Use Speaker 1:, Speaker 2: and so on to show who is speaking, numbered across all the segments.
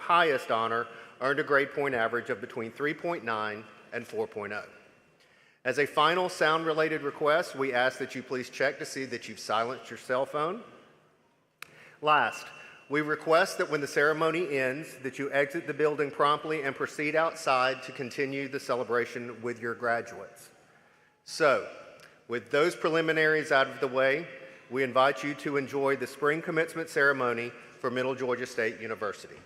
Speaker 1: highest honor earned a grade point average of between 3.9 and 4.0. As a final sound-related request, we ask that you please check to see that you've silenced your cell phone. Last, we request that when the ceremony ends, that you exit the building promptly and proceed outside to continue the celebration with your graduates. So, with those preliminaries out of the way, we invite you to enjoy the spring commencement ceremony for Middle Georgia State University.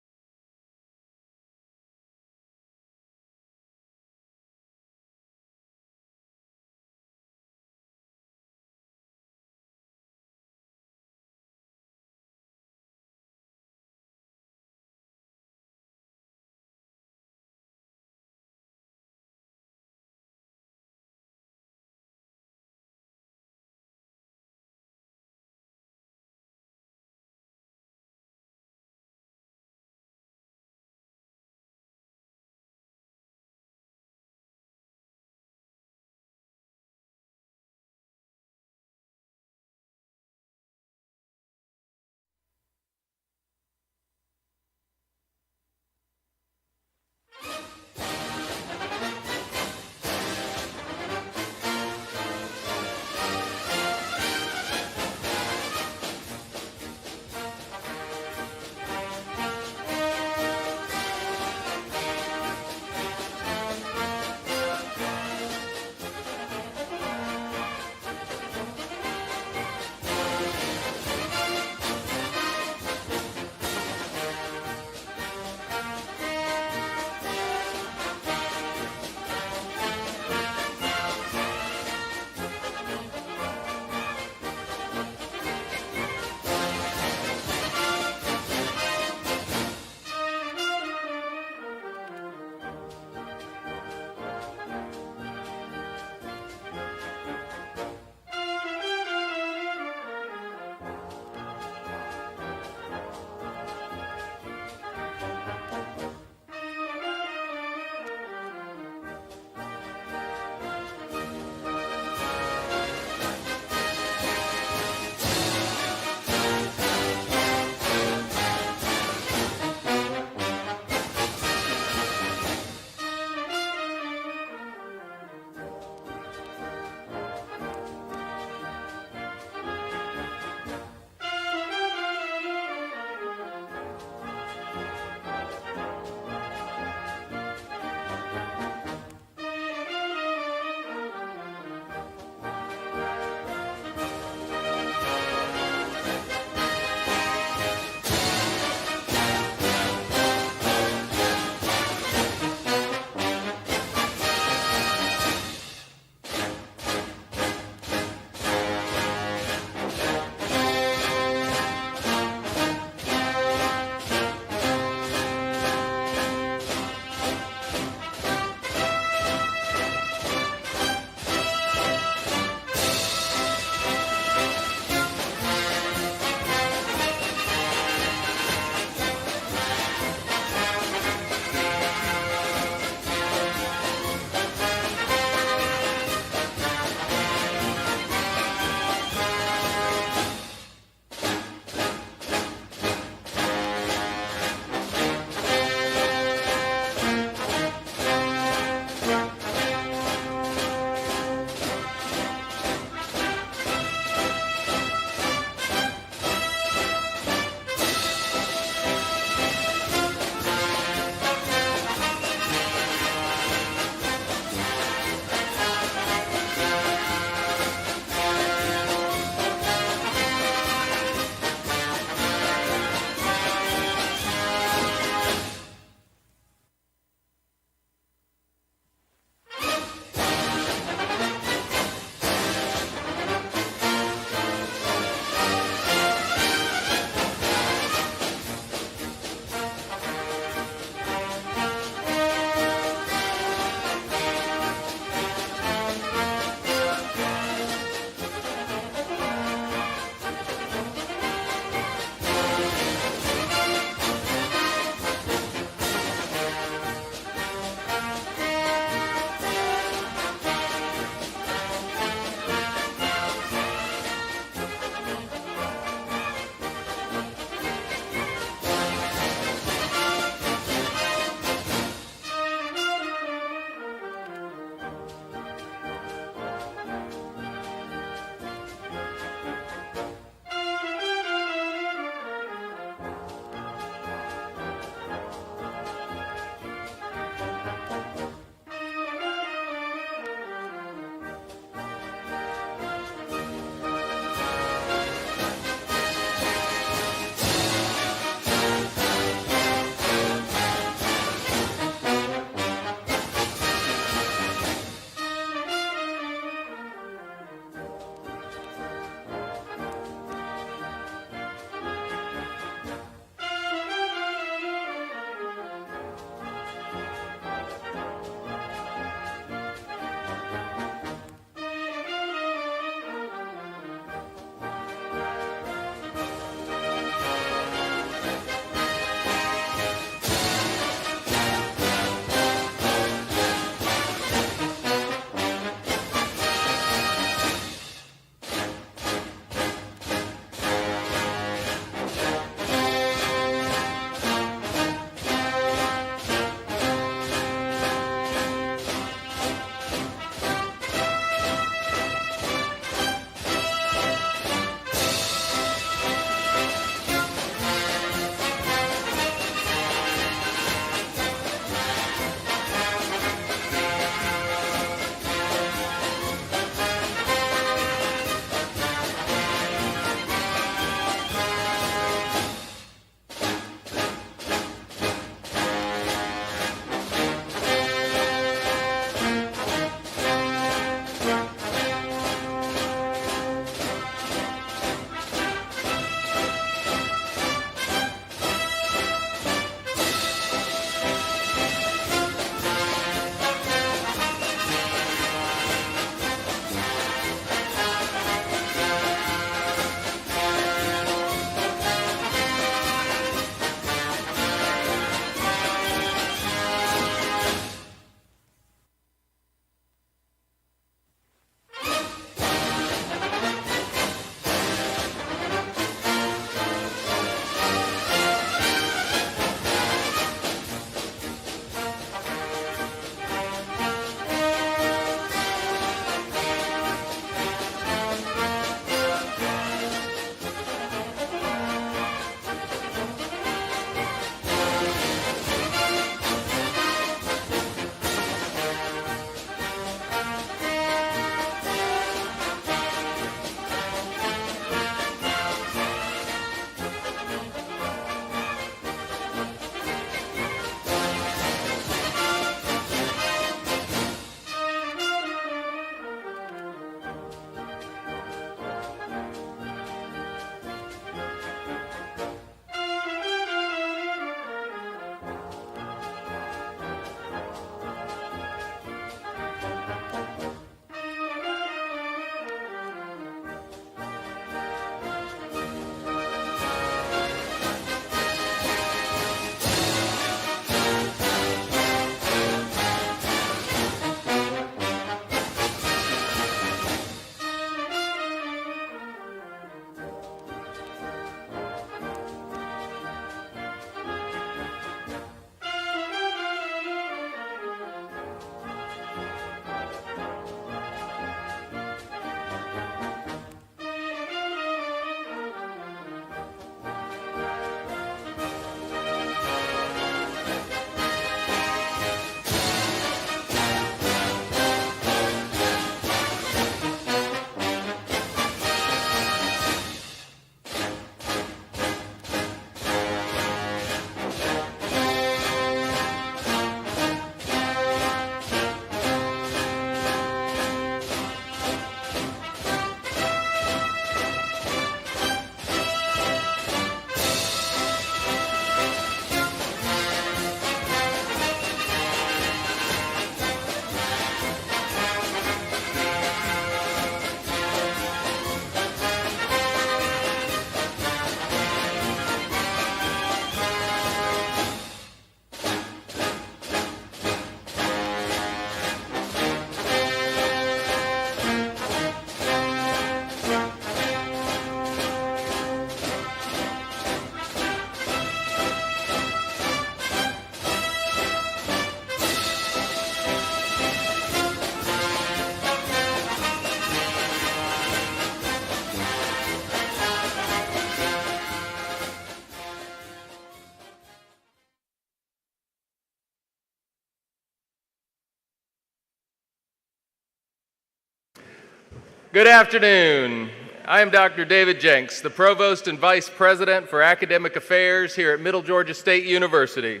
Speaker 2: Good afternoon. I am Dr. David Jenks, the Provost and Vice President for Academic Affairs here at Middle Georgia State University.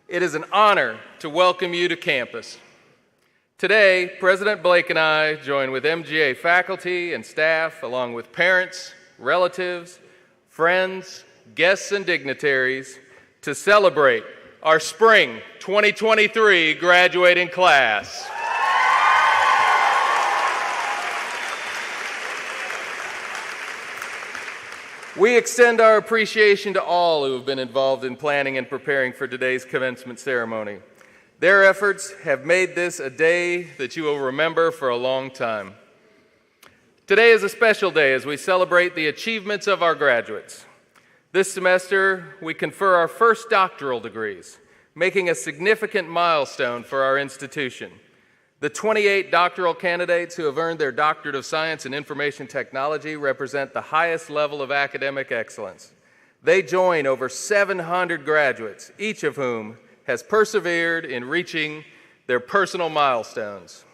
Speaker 2: It is an honor to welcome you to campus. Today, President Blake and I join with MGA faculty and staff, along with parents, relatives, friends, guests, and dignitaries, to celebrate our Spring 2023 graduating class. We extend our appreciation to all who have been involved in planning and preparing for today's commencement ceremony. Their efforts have made this a day that you will remember for a long time. Today is a special day as we celebrate the achievements of our graduates. This semester, we confer our first doctoral degrees, making a significant milestone for our institution. The 28 doctoral candidates who have earned their Doctorate of Science in Information Technology represent the highest level of academic excellence. They join over 700 graduates, each of whom has persevered in reaching their personal milestones.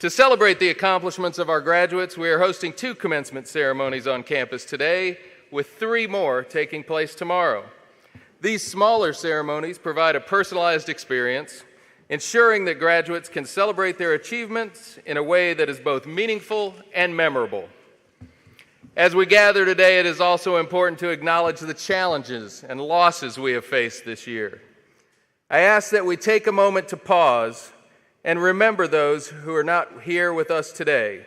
Speaker 2: To celebrate the accomplishments of our graduates, we are hosting 2 commencement ceremonies on campus today, with 3 more taking place tomorrow. These smaller ceremonies provide a personalized experience, ensuring that graduates can celebrate their achievements in a way that is both meaningful and memorable. As we gather today, it is also important to acknowledge the challenges and losses we have faced this year. I ask that we take a moment to pause and remember those who are not here with us today.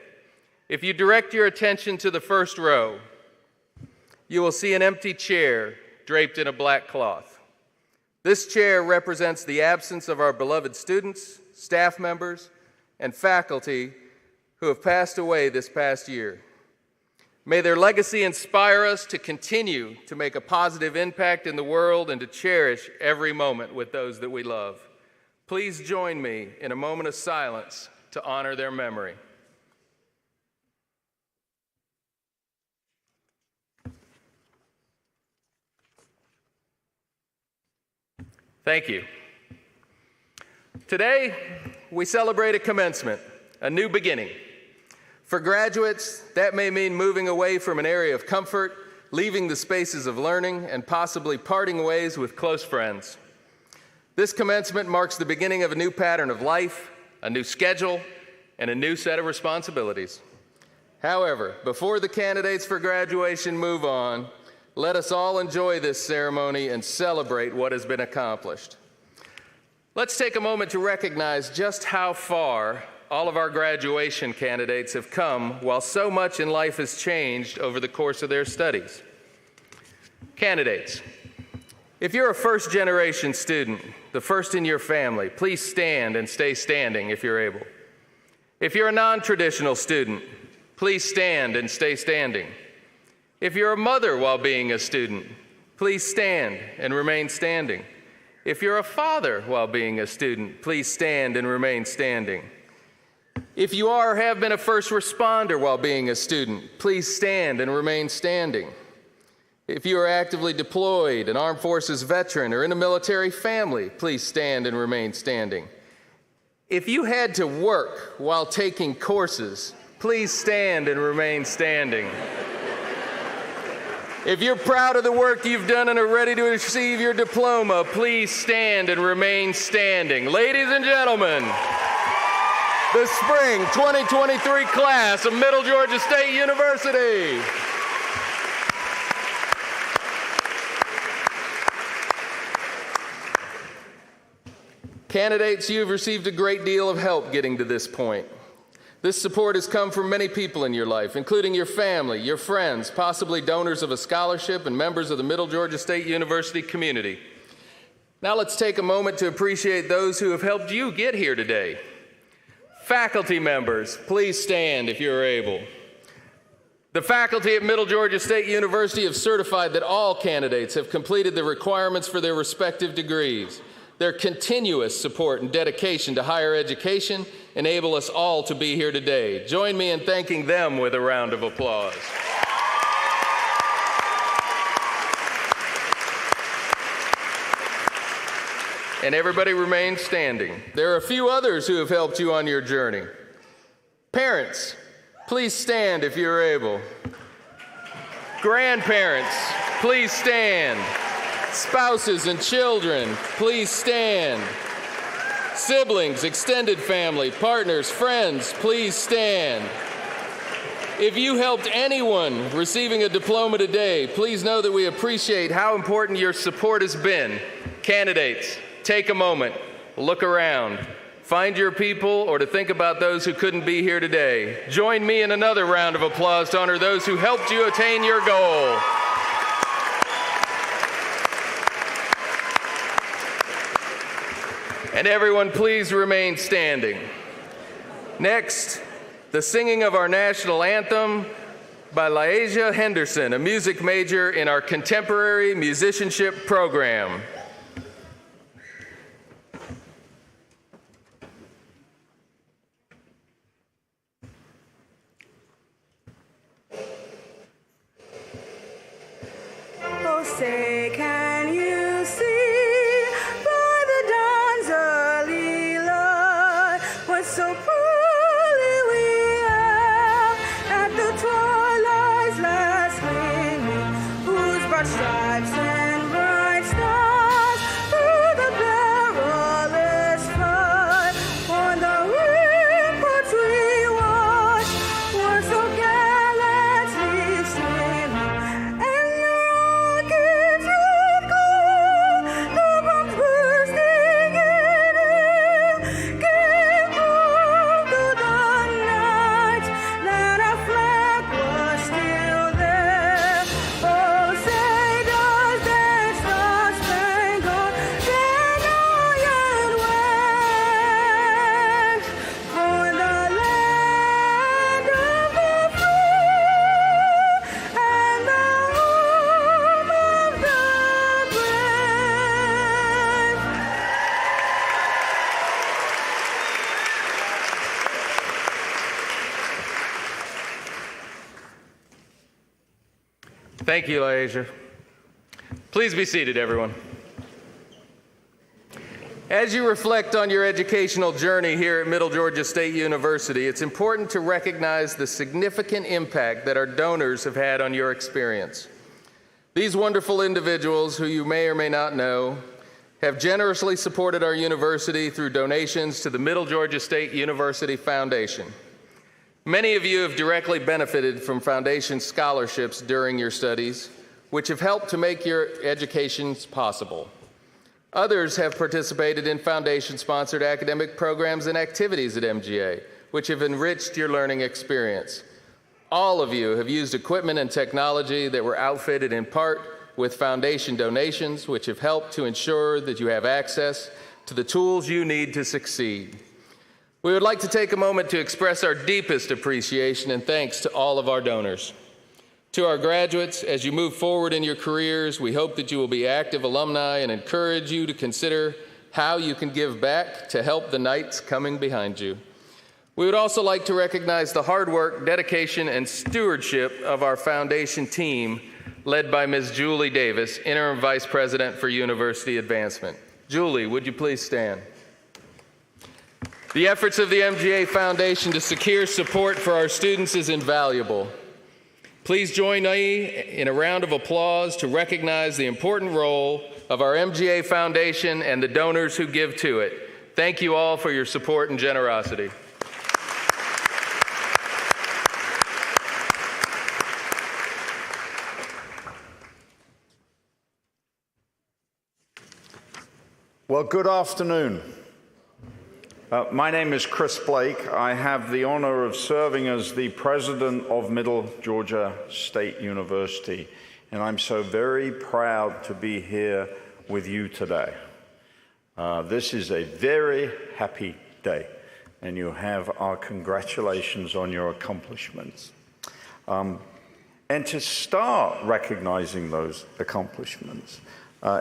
Speaker 2: If you direct your attention to the first row, you will see an empty chair draped in a black cloth. This chair represents the absence of our beloved students, staff members, and faculty who have passed away this past year. May their legacy inspire us to continue to make a positive impact in the world and to cherish every moment with those that we love. Please join me in a moment of silence to honor their memory. Thank you. Today, we celebrate a commencement, a new beginning. For graduates, that may mean moving away from an area of comfort, leaving the spaces of learning, and possibly parting ways with close friends. This commencement marks the beginning of a new pattern of life, a new schedule, and a new set of responsibilities. However, before the candidates for graduation move on, let us all enjoy this ceremony and celebrate what has been accomplished. Let's take a moment to recognize just how far all of our graduation candidates have come while so much in life has changed over the course of their studies. Candidates, if you're a first-generation student, the first in your family, please stand and stay standing if you're able. If you're a non-traditional student, please stand and stay standing. If you're a mother while being a student, please stand and remain standing. If you're a father while being a student, please stand and remain standing. If you are or have been a first responder while being a student, please stand and remain standing. If you are actively deployed, an armed forces veteran, or in a military family, please stand and remain standing. If you had to work while taking courses, please stand and remain standing. If you're proud of the work you've done and are ready to receive your diploma, please stand and remain standing. Ladies and gentlemen, the Spring 2023 class of Middle Georgia State University. Candidates, you've received a great deal of help getting to this point. This support has come from many people in your life, including your family, your friends, possibly donors of a scholarship, and members of the Middle Georgia State University community. Now let's take a moment to appreciate those who have helped you get here today. Faculty members, please stand if you're able. The faculty at Middle Georgia State University have certified that all candidates have completed the requirements for their respective degrees. Their continuous support and dedication to higher education enable us all to be here today. Join me in thanking them with a round of applause. And everybody remain standing. There are a few others who have helped you on your journey. Parents, Please stand if you're able. Grandparents, please stand. Spouses and children, please stand. Siblings, extended family, partners, friends, please stand. If you helped anyone receiving a diploma today, please know that we appreciate how important your support has been. Candidates, take a moment, look around, find your people, or to think about those who couldn't be here today. Join me in another round of applause to honor those who helped you attain your goal. And everyone, please remain standing. Next, the singing of our national anthem by Laisha Henderson, a music major in our contemporary musicianship program.
Speaker 3: Oh, say, can you see by the dawn's early light what so truly we are at the twilight's last gleaming, whose broad stripes and bright stars through the perilous fight on the ramparts we watch were so gallantly streaming, and the rockets red glow, the bombs bursting in air, gave proof to the night that our flag was still there. Oh, say does that star-spangled banner yet wave for the land of the free and the home of the brave?
Speaker 2: Thank you, Laisha. Please be seated, everyone. As you reflect on your educational journey here at Middle Georgia State University, it's important to recognize the significant impact that our donors have had on your experience. These wonderful individuals, who you may or may not know, have generously supported our university through donations to the Middle Georgia State University Foundation. Many of you have directly benefited from foundation scholarships during your studies, which have helped to make your educations possible. Others have participated in foundation-sponsored academic programs and activities at MGA, which have enriched your learning experience. All of you have used equipment and technology that were outfitted in part with foundation donations, which have helped to ensure that you have access to the tools you need to succeed. We would like to take a moment to express our deepest appreciation and thanks to all of our donors. To our graduates, as you move forward in your careers, we hope that you will be active alumni and encourage you to consider how you can give back to help the knights coming behind you. We would also like to recognize the hard work, dedication, and stewardship of our foundation team, led by Ms. Julie Davis, Interim Vice President for University Advancement. Julie, would you please stand? The efforts of the MGA Foundation to secure support for our students is invaluable. Please join me in a round of applause to recognize the important role of our MGA Foundation and the donors who give to it. Thank you all for your support and generosity.
Speaker 4: Well, good afternoon. My name is Chris Blake. I have the honor of serving as the president of Middle Georgia State University, and I'm so very proud to be here with you today. This is a very happy day, and you have our congratulations on your accomplishments. And to start recognizing those accomplishments,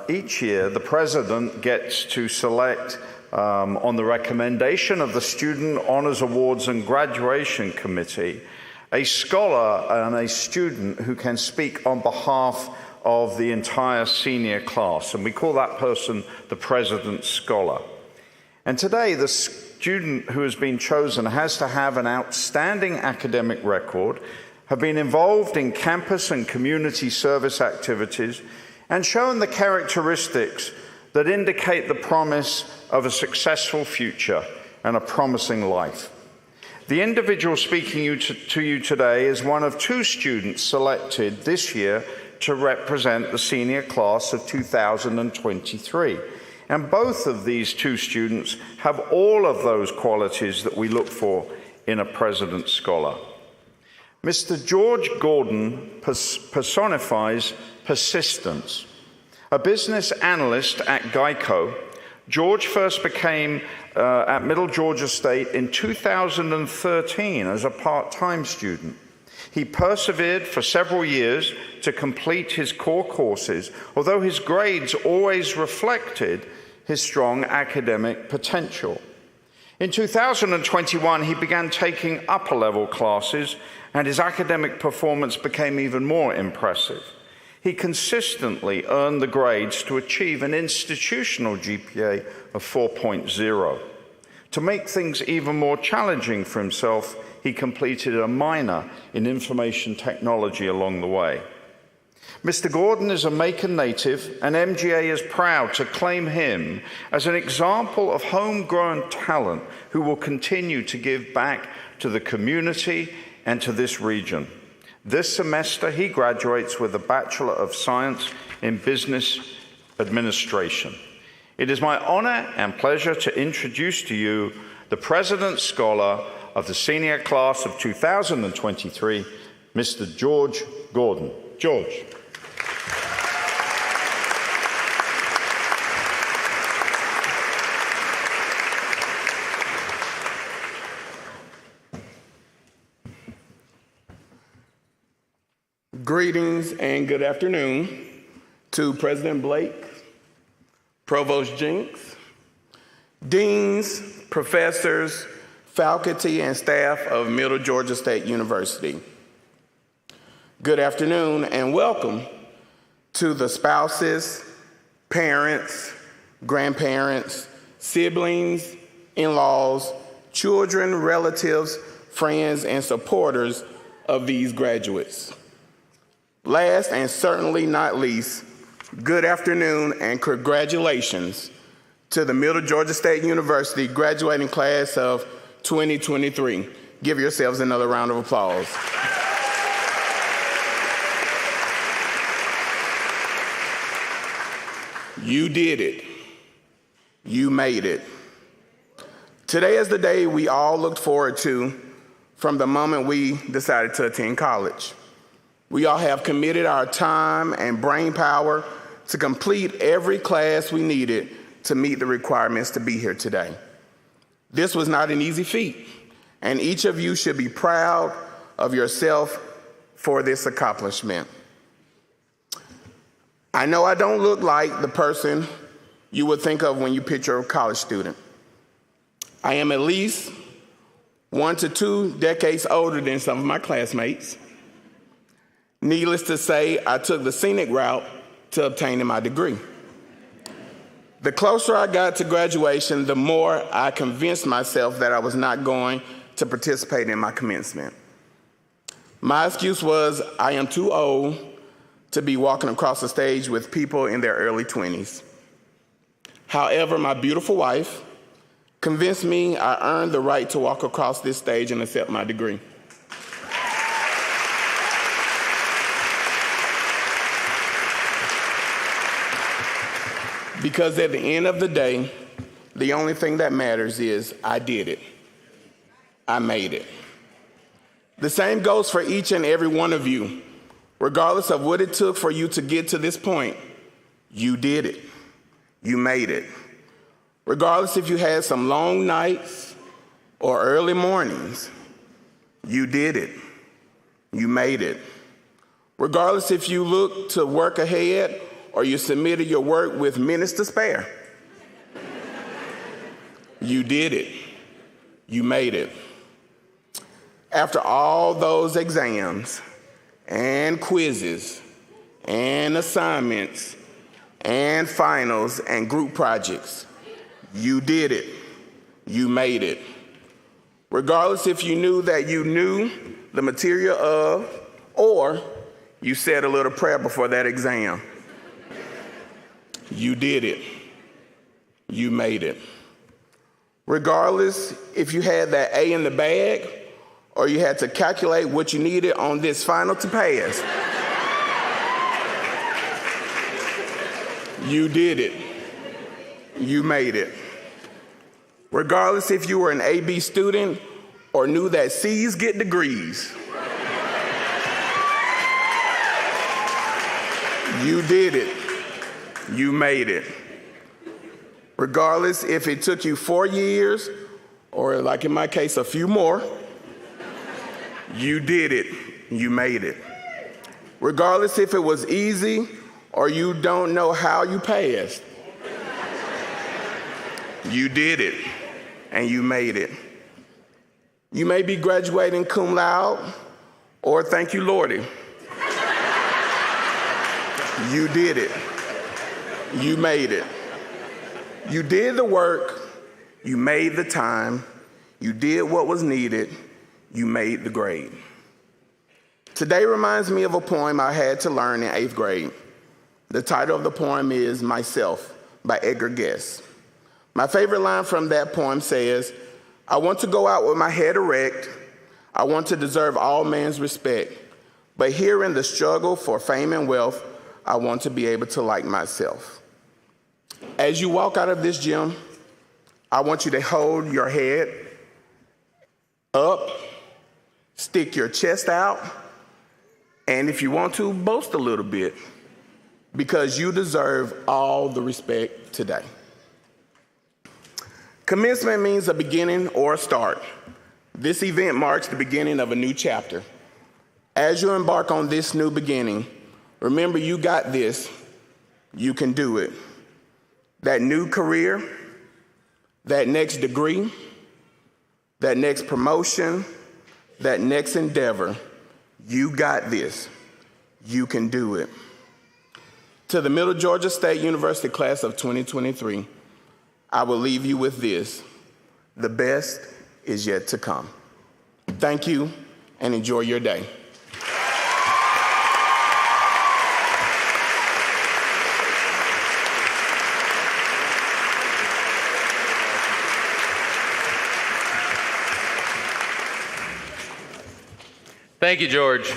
Speaker 4: each year the president gets to select on the recommendation of the Student Honors Awards and Graduation Committee, a scholar and a student who can speak on behalf of the entire senior class. And we call that person the President's Scholar. And today, the student who has been chosen has to have an outstanding academic record, have been involved in campus and community service activities, and shown the characteristics that indicate the promise of a successful future and a promising life. The individual speaking to you today is one of two students selected this year to represent the senior class of 2023. And both of these two students have all of those qualities that we look for in a President's Scholar. Mr. George Gordon personifies persistence. A business analyst at Geico, George first became at Middle Georgia State in 2013 as a part-time student. He persevered for several years to complete his core courses, although his grades always reflected his strong academic potential. In 2021, he began taking upper-level classes, and his academic performance became even more impressive. He consistently earned the grades to achieve an institutional GPA of 4.0. To make things even more challenging for himself, he completed a minor in information technology along the way. Mr. Gordon is a Macon native, and MGA is proud to claim him as an example of homegrown talent who will continue to give back to the community and to this region. This semester, he graduates with a Bachelor of Science in Business Administration. It is my honor and pleasure to introduce to you the President's Scholar of the senior class of 2023, Mr. George Gordon. George.
Speaker 5: Greetings and good afternoon to President Blake, Provost Jinks, deans, professors, faculty, and staff of Middle Georgia State University. Good afternoon and welcome to the spouses, parents, grandparents, siblings, in-laws, children, relatives, friends, and supporters of these graduates. Last and certainly not least, good afternoon and congratulations to the Middle Georgia State University graduating class of 2023. Give yourselves another round of applause. You did it. You made it. Today is the day we all looked forward to from the moment we decided to attend college. We all have committed our time and brain power to complete every class we needed to meet the requirements to be here today. This was not an easy feat, and each of you should be proud of yourself for this accomplishment. I know I don't look like the person you would think of when you picture a college student. I am at least 1 to 2 decades older than some of my classmates. Needless to say, I took the scenic route to obtaining my degree. The closer I got to graduation, the more I convinced myself that I was not going to participate in my commencement. My excuse was, I am too old to be walking across the stage with people in their early 20s. However, my beautiful wife convinced me I earned the right to walk across this stage and accept my degree. Because at the end of the day, the only thing that matters is I did it. I made it. The same goes for each and every one of you. Regardless of what it took for you to get to this point, you did it. You made it. Regardless if you had some long nights or early mornings, you did it. You made it. Regardless if you looked to work ahead or you submitted your work with minutes to spare, you did it. You made it. After all those exams and quizzes and assignments and finals and group projects, you did it. you made it. Regardless if you knew that you knew the material of, or you said a little prayer before that exam, you did it. You made it. Regardless if you had that A in the bag, or you had to calculate what you needed on this final to pass, you did it. You made it. Regardless if you were an AB student or knew that C's get degrees, you did it. You made it. Regardless if it took you 4 years or, like in my case, a few more, you did it. You made it. Regardless if it was easy or you don't know how you passed, you did it and you made it. You may be graduating cum laude or thank you, Lordy. You did it. You made it. You did the work. You made the time. You did what was needed. You made the grade. Today reminds me of a poem I had to learn in 8th grade. The title of the poem is Myself by Edgar Guest. My favorite line from that poem says, I want to go out with my head erect. I want to deserve all man's respect. But here in the struggle for fame and wealth, I want to be able to like myself. As you walk out of this gym, I want you to hold your head up, stick your chest out, and if you want to, boast a little bit, because you deserve all the respect today. Commencement means a beginning or a start. This event marks the beginning of a new chapter. As you embark on this new beginning, remember you got this, you can do it. That new career, that next degree, that next promotion, that next endeavor, you got this, you can do it. To the Middle Georgia State University class of 2023, I will leave you with this: the best is yet to come. Thank you and enjoy your day.
Speaker 2: Thank you, George.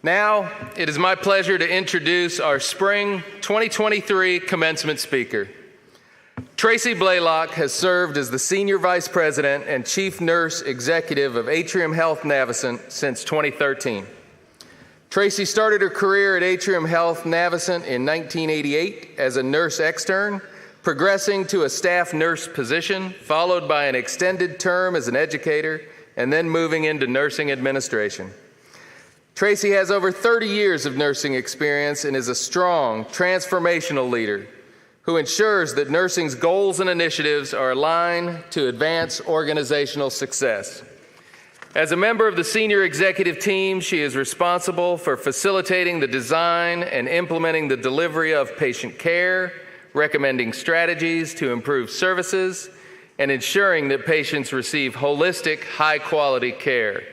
Speaker 2: Now, it is my pleasure to introduce our spring 2023 commencement speaker. Tracy Blaylock has served as the Senior Vice President and Chief Nurse Executive of Atrium Health Navicent since 2013. Tracy started her career at Atrium Health Navicent in 1988 as a nurse extern, progressing to a staff nurse position, followed by an extended term as an educator, and then moving into nursing administration. Tracy has over 30 years of nursing experience and is a strong, transformational leader who ensures that nursing's goals and initiatives are aligned to advance organizational success. As a member of the senior executive team, she is responsible for facilitating the design and implementing the delivery of patient care, recommending strategies to improve services, and ensuring that patients receive holistic, high-quality care.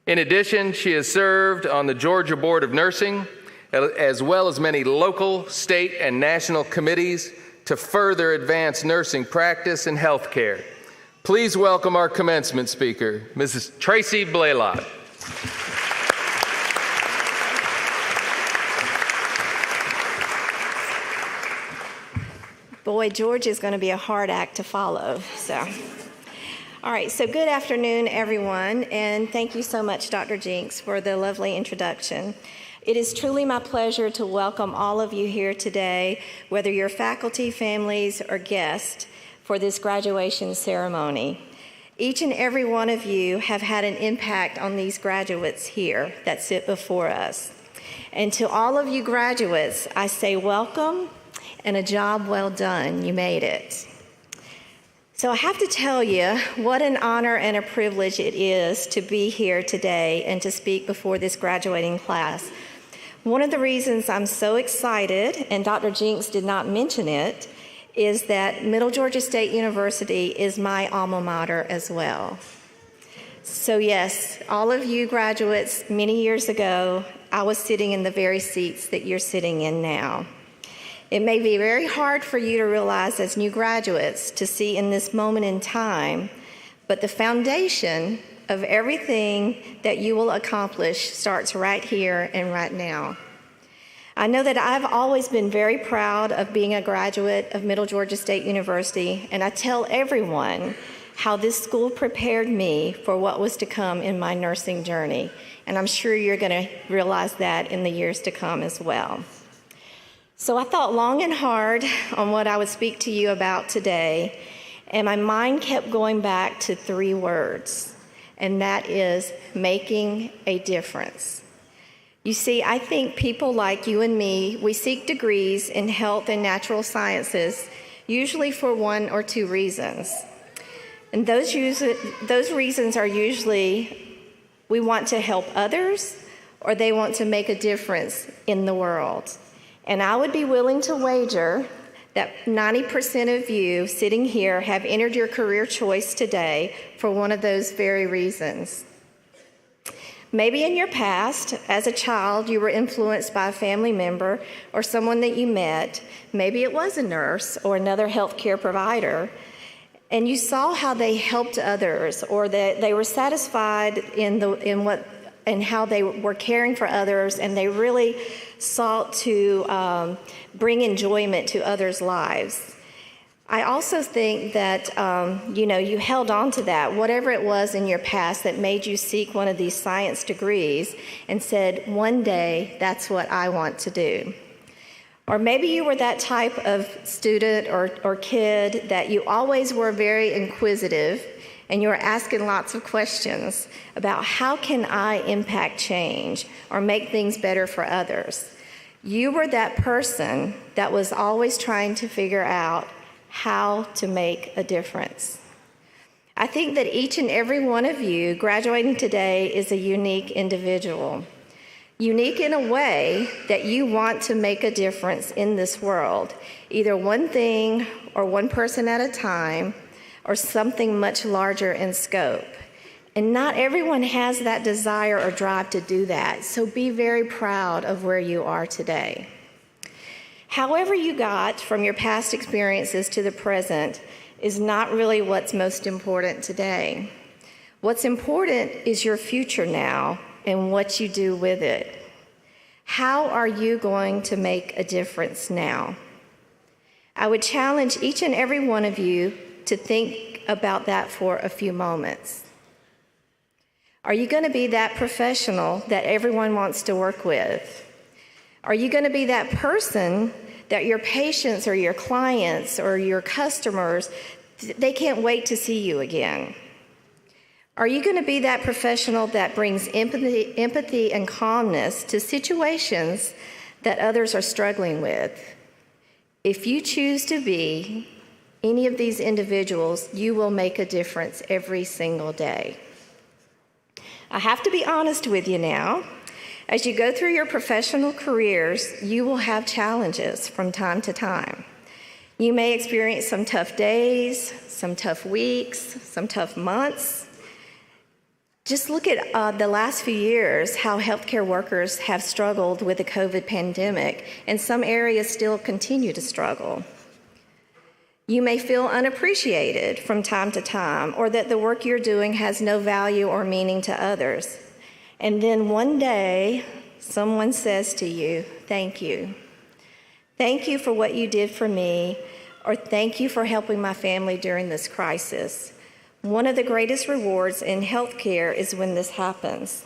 Speaker 2: In addition, she has served on the Georgia Board of Nursing, as well as many local, state, and national committees to further advance nursing practice and health care. Please welcome our commencement speaker, Mrs. Tracy Blaylock.
Speaker 6: Boy, George is going to be a hard act to follow. All right, so good afternoon, everyone, and thank you so much, Dr. Jinks, for the lovely introduction. It is truly my pleasure to welcome all of you here today, whether you're faculty, families, or guests, for this graduation ceremony. Each and every one of you have had an impact on these graduates here that sit before us. And to all of you graduates, I say welcome and a job well done. You made it. So I have to tell you what an honor and a privilege it is to be here today and to speak before this graduating class. One of the reasons I'm so excited, and Dr. Jinks did not mention it, is that Middle Georgia State University is my alma mater as well. So yes, all of you graduates, many years ago, I was sitting in the very seats that you're sitting in now. It may be very hard for you to realize as new graduates to see in this moment in time, but the foundation of everything that you will accomplish starts right here and right now. I know that I've always been very proud of being a graduate of Middle Georgia State University, and I tell everyone how this school prepared me for what was to come in my nursing journey. And I'm sure you're going to realize that in the years to come as well. So I thought long and hard on what I would speak to you about today, and my mind kept going back to 3 words, and that is making a difference. You see, I think people like you and me, we seek degrees in health and natural sciences, usually for 1 or 2 reasons. And those reasons are usually we want to help others or they want to make a difference in the world. And I would be willing to wager that 90% of you sitting here have entered your career choice today for one of those very reasons. Maybe in your past, as a child, you were influenced by a family member or someone that you met. Maybe it was a nurse or another healthcare provider. And you saw how they helped others, or that they were satisfied in how they were caring for others, and they really sought to bring enjoyment to others' lives. I also think that you held on to that, whatever it was in your past that made you seek one of these science degrees, and said, one day that's what I want to do. Or maybe you were that type of student or kid that you always were very inquisitive and you were asking lots of questions about how can I impact change or make things better for others. You were that person that was always trying to figure out how to make a difference. I think that each and every one of you graduating today is a unique individual. Unique in a way that you want to make a difference in this world, either one thing or one person at a time, or something much larger in scope. And not everyone has that desire or drive to do that, so be very proud of where you are today. However you got from your past experiences to the present is not really what's most important today. What's important is your future now and what you do with it. How are you going to make a difference now? I would challenge each and every one of you to think about that for a few moments. Are you going to be that professional that everyone wants to work with? Are you going to be that person that your patients or your clients or your customers, they can't wait to see you again? Are you going to be that professional that brings empathy and calmness to situations that others are struggling with? If you choose to be any of these individuals, you will make a difference every single day. I have to be honest with you now. As you go through your professional careers, you will have challenges from time to time. You may experience some tough days, some tough weeks, some tough months. Just look at the last few years, how healthcare workers have struggled with the COVID pandemic, and some areas still continue to struggle. You may feel unappreciated from time to time, or that the work you're doing has no value or meaning to others. And then one day, someone says to you, thank you. Thank you for what you did for me, or thank you for helping my family during this crisis. One of the greatest rewards in healthcare is when this happens.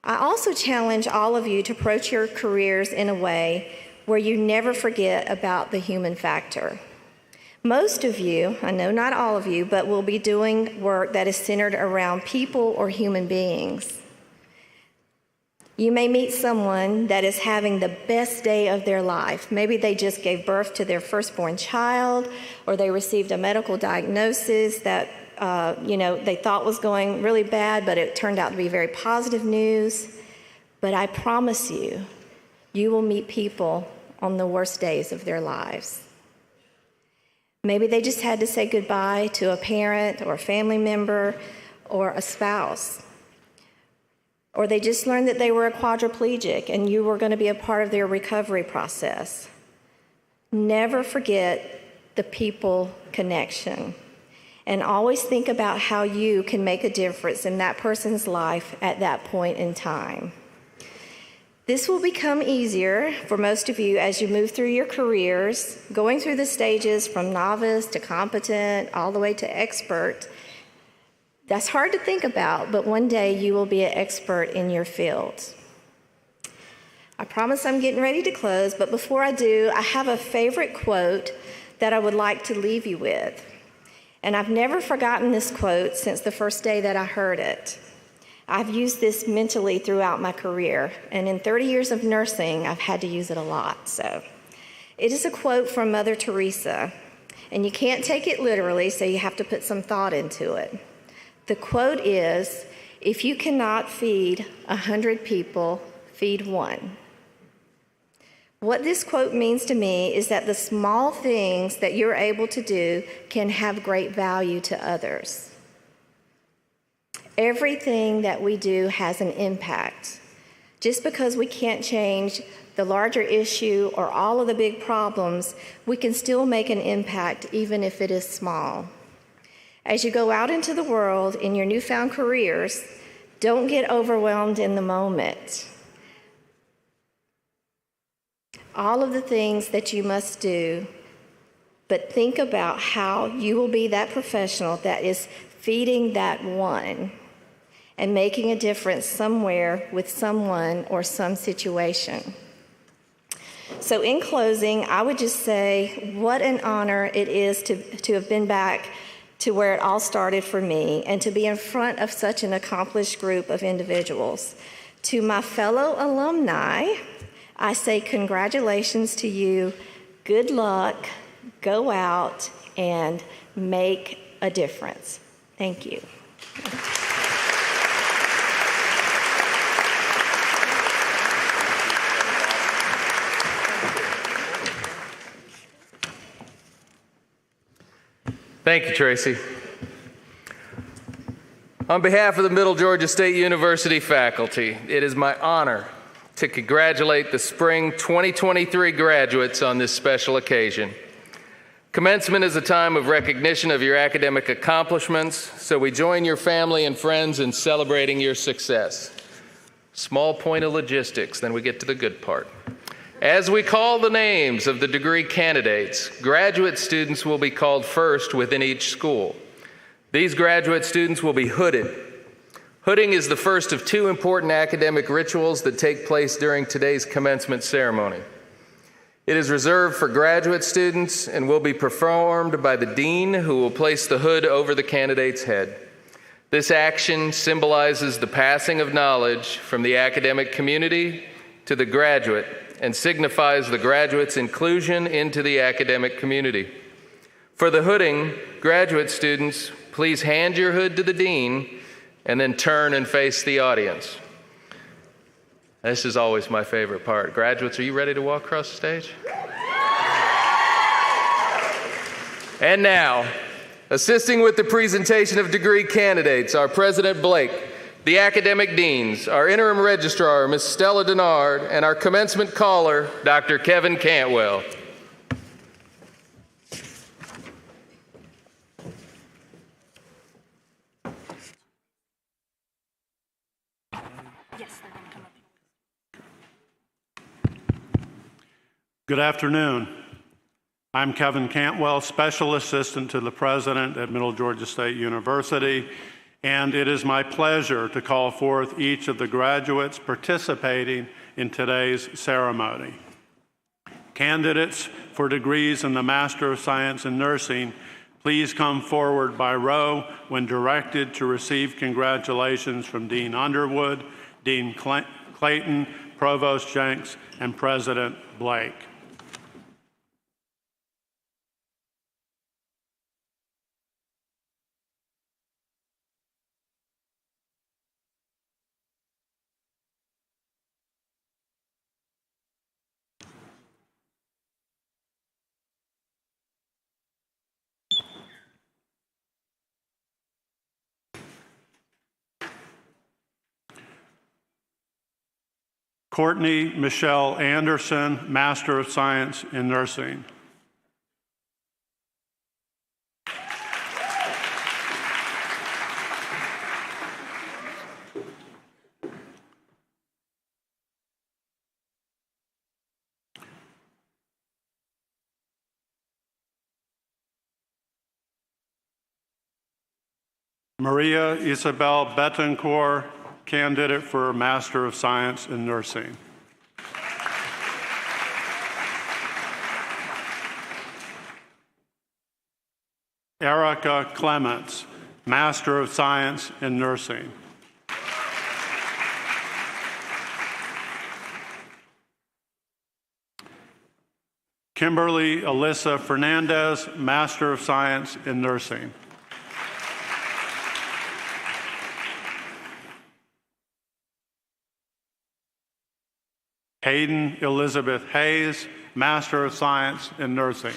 Speaker 6: I also challenge all of you to approach your careers in a way where you never forget about the human factor. Most of you, I know not all of you, but will be doing work that is centered around people or human beings. You may meet someone that is having the best day of their life. Maybe they just gave birth to their firstborn child, or they received a medical diagnosis that they thought was going really bad, but it turned out to be very positive news. But I promise you, you will meet people on the worst days of their lives. Maybe they just had to say goodbye to a parent or a family member or a spouse. Or they just learned that they were a quadriplegic and you were going to be a part of their recovery process. Never forget the people connection. And always think about how you can make a difference in that person's life at that point in time. This will become easier for most of you as you move through your careers, going through the stages from novice to competent, all the way to expert. That's hard to think about, but one day you will be an expert in your field. I promise I'm getting ready to close, but before I do, I have a favorite quote that I would like to leave you with. And I've never forgotten this quote since the first day that I heard it. I've used this mentally throughout my career, and in 30 years of nursing, I've had to use it a lot. So, it is a quote from Mother Teresa, and you can't take it literally, so you have to put some thought into it. The quote is, "If you cannot feed 100 people, feed one." What this quote means to me is that the small things that you're able to do can have great value to others. Everything that we do has an impact. Just because we can't change the larger issue or all of the big problems, we can still make an impact even if it is small. As you go out into the world in your newfound careers, don't get overwhelmed in the moment. All of the things that you must do, but think about how you will be that professional that is feeding that one and making a difference somewhere with someone or some situation. So in closing, I would just say what an honor it is to have been back to where it all started for me and to be in front of such an accomplished group of individuals. To my fellow alumni, I say congratulations to you, good luck, go out and make a difference. Thank you.
Speaker 2: Thank you, Tracy. On behalf of the Middle Georgia State University faculty, it is my honor to congratulate the spring 2023 graduates on this special occasion. Commencement is a time of recognition of your academic accomplishments, so we join your family and friends in celebrating your success. Small point of logistics, then we get to the good part. As we call the names of the degree candidates, graduate students will be called first within each school. These graduate students will be hooded. Hooding is the first of two important academic rituals that take place during today's commencement ceremony. It is reserved for graduate students and will be performed by the dean, who will place the hood over the candidate's head. This action symbolizes the passing of knowledge from the academic community to the graduate and signifies the graduate's inclusion into the academic community. For the hooding, graduate students, please hand your hood to the dean and then turn and face the audience. This is always my favorite part. Graduates, are you ready to walk across the stage? And now, assisting with the presentation of degree candidates, our President Blake, the academic deans, our interim registrar, Ms. Stella Denard, and our commencement caller, Dr. Kevin Cantwell.
Speaker 7: Good afternoon. I'm Kevin Cantwell, Special Assistant to the President at Middle Georgia State University, and it is my pleasure to call forth each of the graduates participating in today's ceremony. Candidates for degrees in the Master of Science in Nursing, please come forward by row when directed to receive congratulations from Dean Underwood, Dean Clayton, Provost Jenks, and President Blake. Courtney Michelle Anderson, Master of Science in Nursing. Maria Isabel Betancourt, candidate for Master of Science in Nursing. Erica Clements, Master of Science in Nursing. Kimberly Alyssa Fernandez, Master of Science in Nursing. Hayden Elizabeth Hayes, Master of Science in Nursing.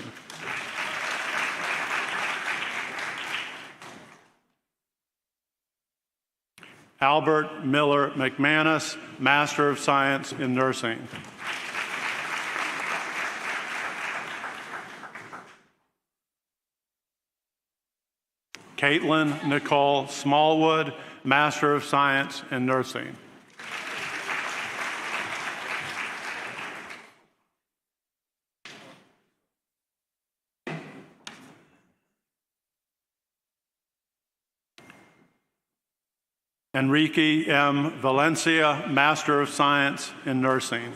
Speaker 7: Albert Miller McManus, Master of Science in Nursing. Caitlin Nicole Smallwood, Master of Science in Nursing. Enrique M. Valencia, Master of Science in Nursing.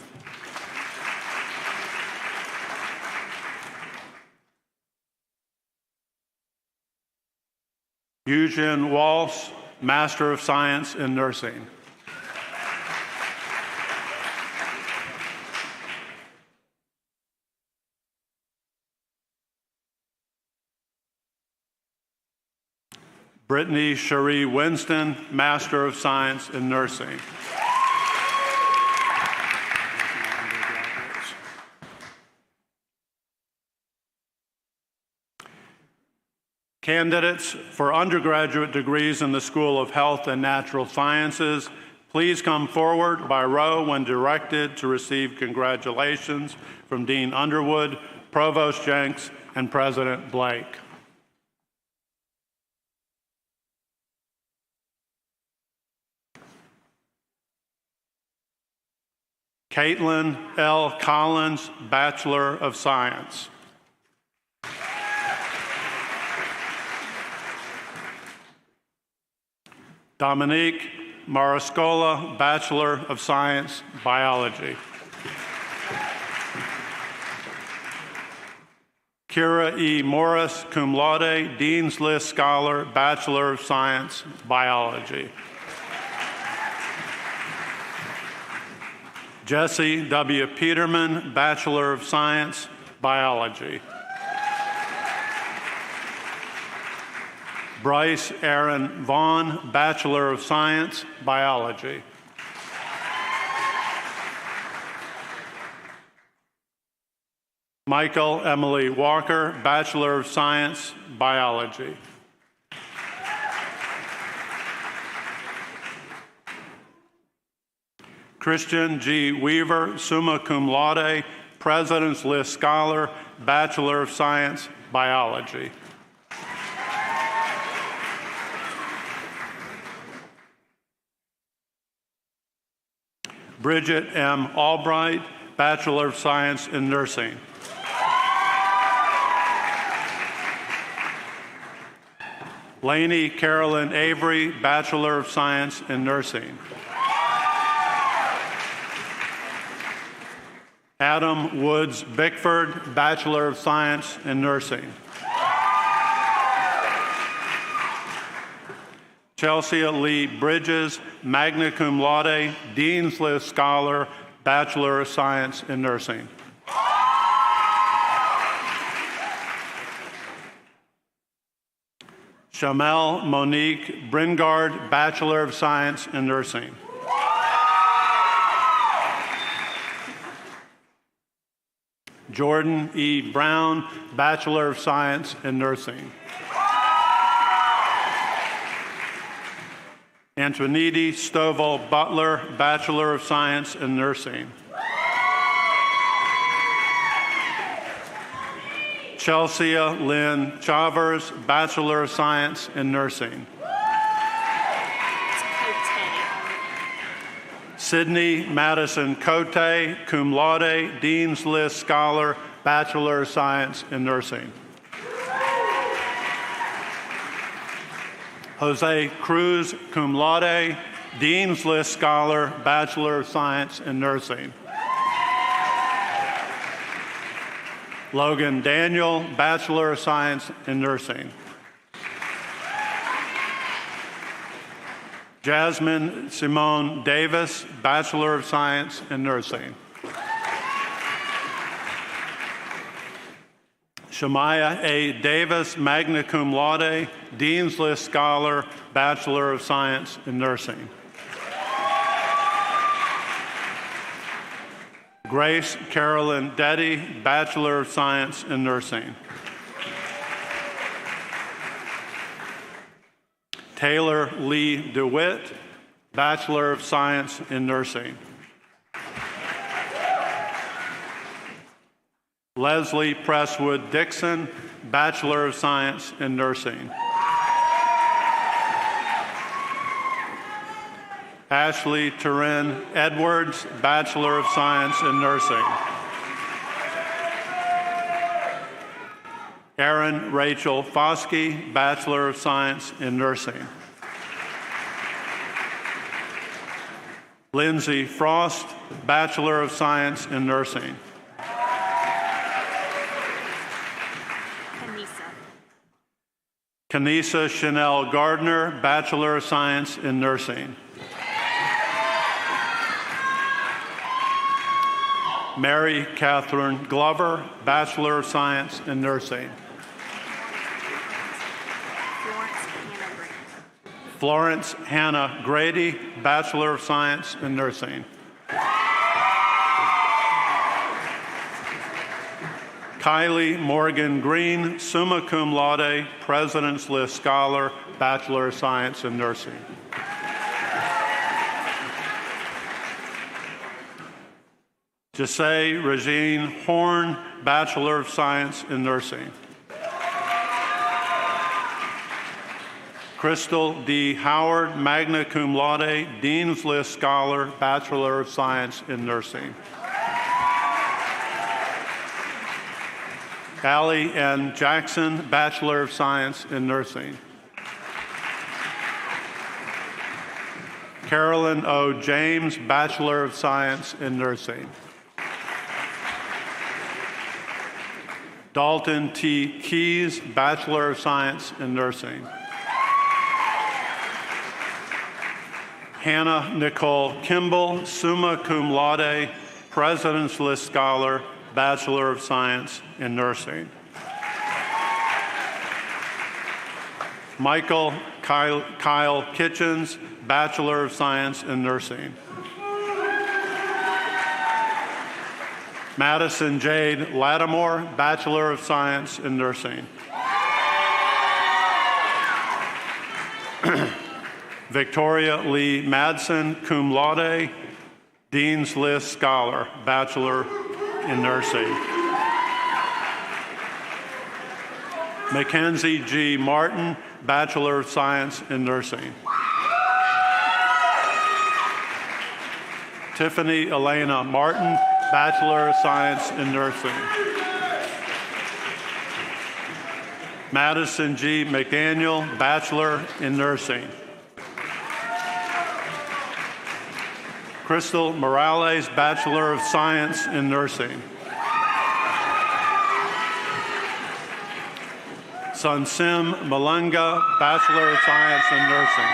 Speaker 7: Eugene Walsh, Master of Science in Nursing. Brittany Cherie Winston, Master of Science in Nursing. Candidates for undergraduate degrees in the School of Health and Natural Sciences, please come forward by row when directed to receive congratulations from Dean Underwood, Provost Jenks, and President Blake. Caitlin L. Collins, Bachelor of Science. Dominique Mariscola, Bachelor of Science, Biology. Kira E. Morris, cum laude, Dean's List Scholar, Bachelor of Science, Biology. Jesse W. Peterman, Bachelor of Science, Biology. Bryce Aaron Vaughn, Bachelor of Science, Biology. Michael Emily Walker, Bachelor of Science, Biology. Christian G. Weaver, summa cum laude, President's List Scholar, Bachelor of Science, Biology. Bridget M. Albright, Bachelor of Science in Nursing. Lainey Carolyn Avery, Bachelor of Science in Nursing. Adam Woods Bickford, Bachelor of Science in Nursing. Chelsea Lee Bridges, magna cum laude, Dean's List Scholar, Bachelor of Science in Nursing. Shamel Monique Bringard, Bachelor of Science in Nursing. Jordan E. Brown, Bachelor of Science in Nursing. Antoinette Stovall Butler, Bachelor of Science in Nursing. Chelsea Lynn Chavers, Bachelor of Science in Nursing. Sydney Madison Cote, cum laude, Dean's List Scholar, Bachelor of Science in Nursing. Jose Cruz, cum laude, Dean's List Scholar, Bachelor of Science in Nursing. Logan Daniel, Bachelor of Science in Nursing. Jasmine Simone Davis, Bachelor of Science in Nursing. Shemaiah A. Davis, magna cum laude, Dean's List Scholar, Bachelor of Science in Nursing. Grace Carolyn Deddy, Bachelor of Science in Nursing. Taylor Lee DeWitt, Bachelor of Science in Nursing. Leslie Presswood Dixon, Bachelor of Science in Nursing. Ashley Turin Edwards, Bachelor of Science in Nursing. Erin Rachel Foskey, Bachelor of Science in Nursing. Lindsay Frost, Bachelor of Science in Nursing. Kanisa Chanel Gardner, Bachelor of Science in Nursing. Mary Catherine Glover, Bachelor of Science in Nursing. Florence Hannah Grady, Bachelor of Science in Nursing. Kylie Morgan Green, summa cum laude, President's List Scholar, Bachelor of Science in Nursing. Jesse Regine Horn, Bachelor of Science in Nursing. Crystal D. Howard, magna cum laude, Dean's List Scholar, Bachelor of Science in Nursing. Allie N. Jackson, Bachelor of Science in Nursing. Carolyn O. James, Bachelor of Science in Nursing. Dalton T. Keys, Bachelor of Science in Nursing. Hannah Nicole Kimball, summa cum laude, President's List Scholar, Bachelor of Science in Nursing. Michael Kyle Kitchens, Bachelor of Science in Nursing. Madison Jade Lattimore, Bachelor of Science in Nursing. Victoria Lee Madsen, cum laude, Dean's List Scholar, Bachelor in Nursing. Mackenzie G. Martin, Bachelor of Science in Nursing. Tiffany Elena Martin, Bachelor of Science in Nursing. Madison G. McDaniel, Bachelor in Nursing. Crystal Morales, Bachelor of Science in Nursing. Sunsim Malunga, Bachelor of Science in Nursing.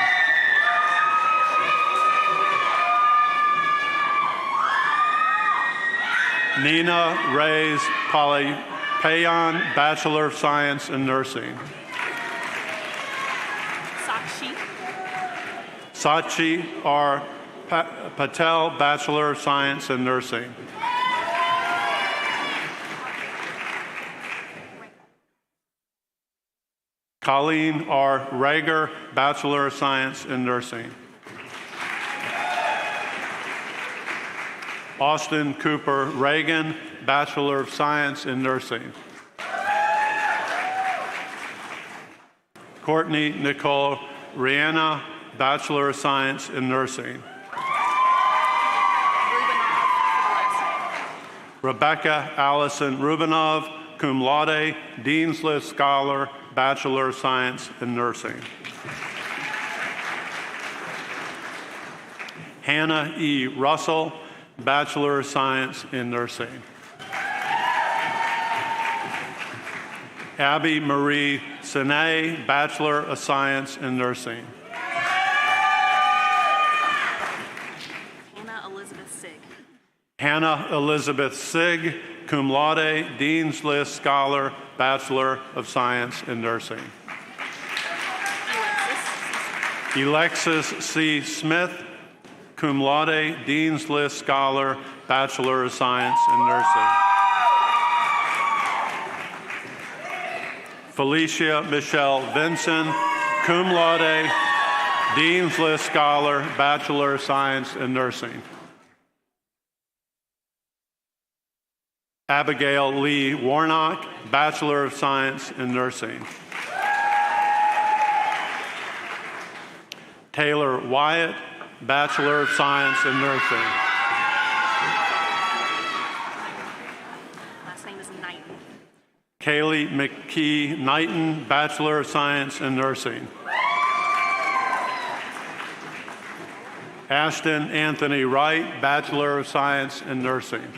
Speaker 7: Nina Reyes Polypayan, Bachelor of Science in Nursing. Sachi R. Patel, Bachelor of Science in Nursing. Colleen R. Rager, Bachelor of Science in Nursing. Austin Cooper Reagan, Bachelor of Science in Nursing. Courtney Nicole Rihanna, Bachelor of Science in Nursing. Rebecca Allison Rubinov, cum laude, Dean's List Scholar, Bachelor of Science in Nursing. Hannah E. Russell, Bachelor of Science in Nursing. Abby Marie Sine, Bachelor of Science in Nursing.
Speaker 8: Hannah Elizabeth Sig.
Speaker 7: Hannah Elizabeth Sig, cum laude, Dean's List Scholar, Bachelor of Science in Nursing. Alexis C. Smith, cum laude, Dean's List Scholar, Bachelor of Science in Nursing. Felicia Michelle Vinson, cum laude, Dean's List Scholar, Bachelor of Science in Nursing. Abigail Lee Warnock, Bachelor of Science in Nursing. Taylor Wyatt, Bachelor of Science in Nursing.
Speaker 8: Last name is Knighton.
Speaker 7: Kaylee McKee Knighton, Bachelor of Science in Nursing. Ashton Anthony Wright, Bachelor of Science in Nursing.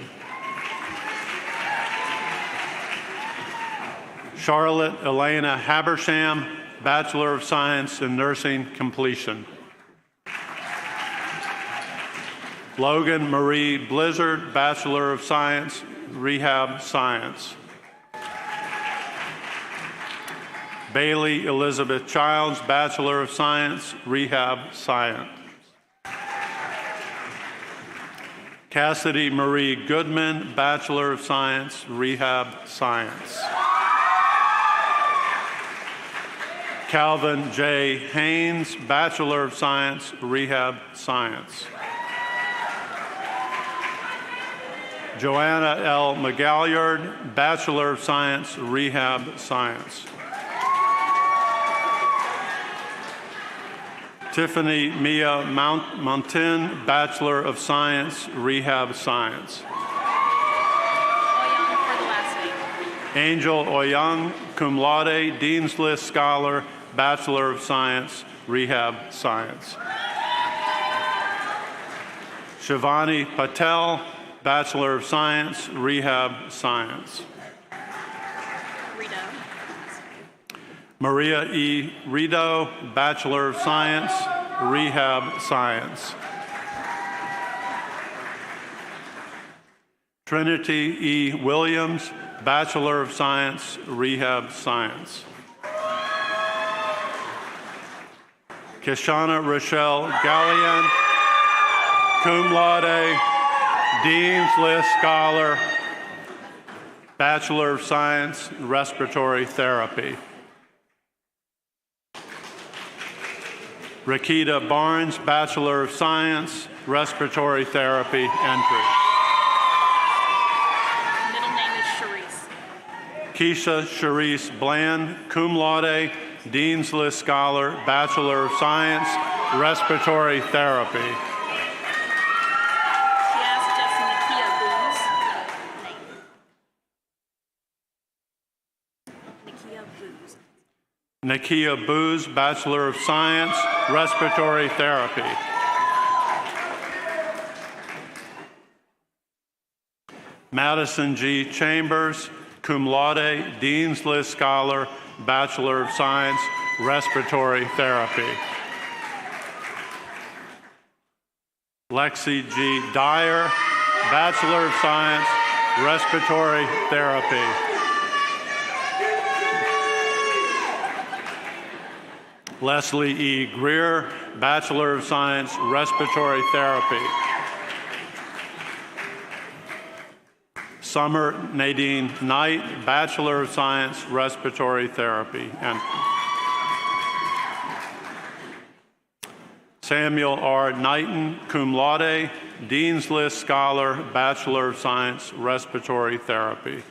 Speaker 7: Charlotte Elena Habersham, Bachelor of Science in Nursing completion. Logan Marie Blizzard, Bachelor of Science, Rehab Science. Bailey Elizabeth Childs, Bachelor of Science, Rehab Science. Cassidy Marie Goodman, Bachelor of Science, Rehab Science. Calvin J. Haynes, Bachelor of Science, Rehab Science. Joanna L. McGalliard, Bachelor of Science, Rehab Science. Tiffany Mia Mountain, Bachelor of Science, Rehab Science.
Speaker 8: Oyang for the last name.
Speaker 7: Angel Oyang, cum laude, Dean's List Scholar, Bachelor of Science, Rehab Science. Shivani Patel, Bachelor of Science, Rehab Science.
Speaker 8: Rito.
Speaker 7: Maria E. Rido, Bachelor of Science, Rehab Science. Trinity E. Williams, Bachelor of Science, Rehab Science. Kishana Rochelle Gallian, cum laude, Dean's List Scholar, Bachelor of Science, Respiratory Therapy. Rakita Barnes, Bachelor of Science, Respiratory Therapy, entry.
Speaker 8: Middle name is Sharice.
Speaker 7: Keisha Sharice Bland, cum laude, Dean's List Scholar, Bachelor of Science, Respiratory Therapy.
Speaker 8: She asked just Nakia Booz. Nakia Booz.
Speaker 7: Nakia Booz, Bachelor of Science, Respiratory Therapy. Madison G. Chambers, cum laude, Dean's List Scholar, Bachelor of Science, Respiratory Therapy. Lexi G. Dyer, Bachelor of Science, Respiratory Therapy. Leslie E. Greer, Bachelor of Science, Respiratory Therapy. Summer Nadine Knight, Bachelor of Science, Respiratory Therapy. And Samuel R. Knighton, cum laude, Dean's List Scholar, Bachelor of Science, Respiratory Therapy.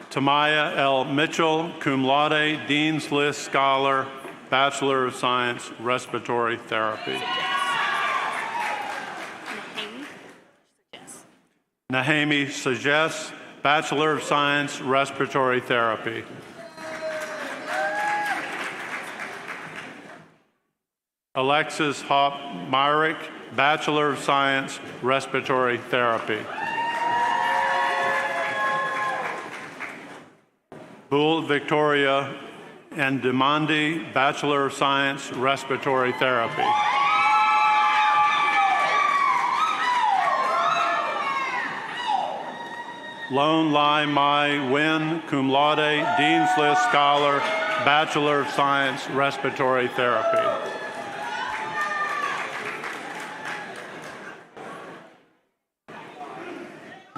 Speaker 7: Tamaya L. Mitchell, cum laude, Dean's List Scholar, Bachelor of Science, Respiratory Therapy.
Speaker 8: Nahemi.
Speaker 7: Nahemi Sajes, Bachelor of Science, Respiratory Therapy. Alexis Hop Myrick, Bachelor of Science, Respiratory Therapy. Bull Victoria and Demandi, Bachelor of Science, Respiratory Therapy. Lone Lai Mai Nguyen, cum laude, Dean's List Scholar, Bachelor of Science, Respiratory Therapy.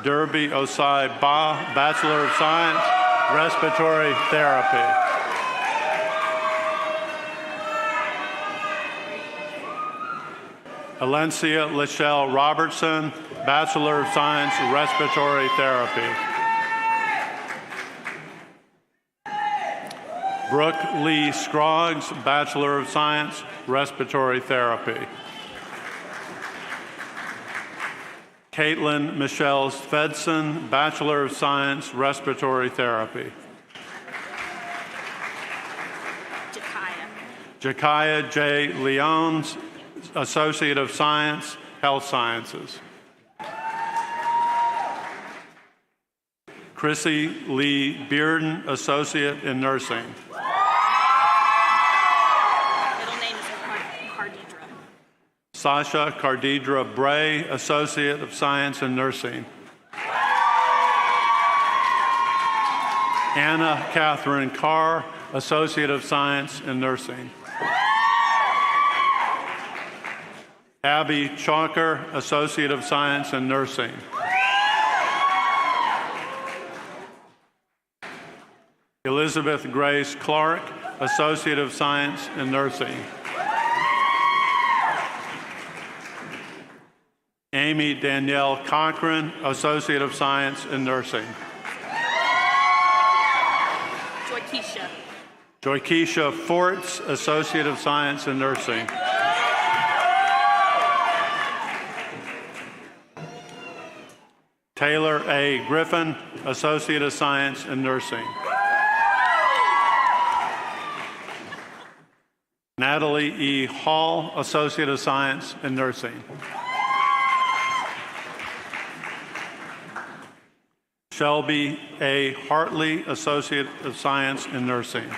Speaker 7: Derby Osai Ba, Bachelor of Science, Respiratory Therapy. Alencia Lachelle Robertson, Bachelor of Science, Respiratory Therapy. Brooke Lee Scroggs, Bachelor of Science, Respiratory Therapy. Caitlin Michelle Svedson, Bachelor of Science, Respiratory Therapy. Jakaya J. Leons, Associate of Science, Health Sciences. Chrissy Lee Bearden, Associate in Nursing.
Speaker 8: Middle name is Cardidra.
Speaker 7: Sasha Cardidra Bray, Associate of Science in Nursing. Anna Catherine Carr, Associate of Science in Nursing. Abby Chalker, Associate of Science in Nursing. Elizabeth Grace Clark, Associate of Science in Nursing. Amy Danielle Cochran, Associate of Science in Nursing. Joykesha Forts, Associate of Science in Nursing. Taylor A. Griffin, Associate of Science in Nursing. Natalie E. Hall, Associate of Science in Nursing. Shelby A. Hartley, Associate of Science in Nursing.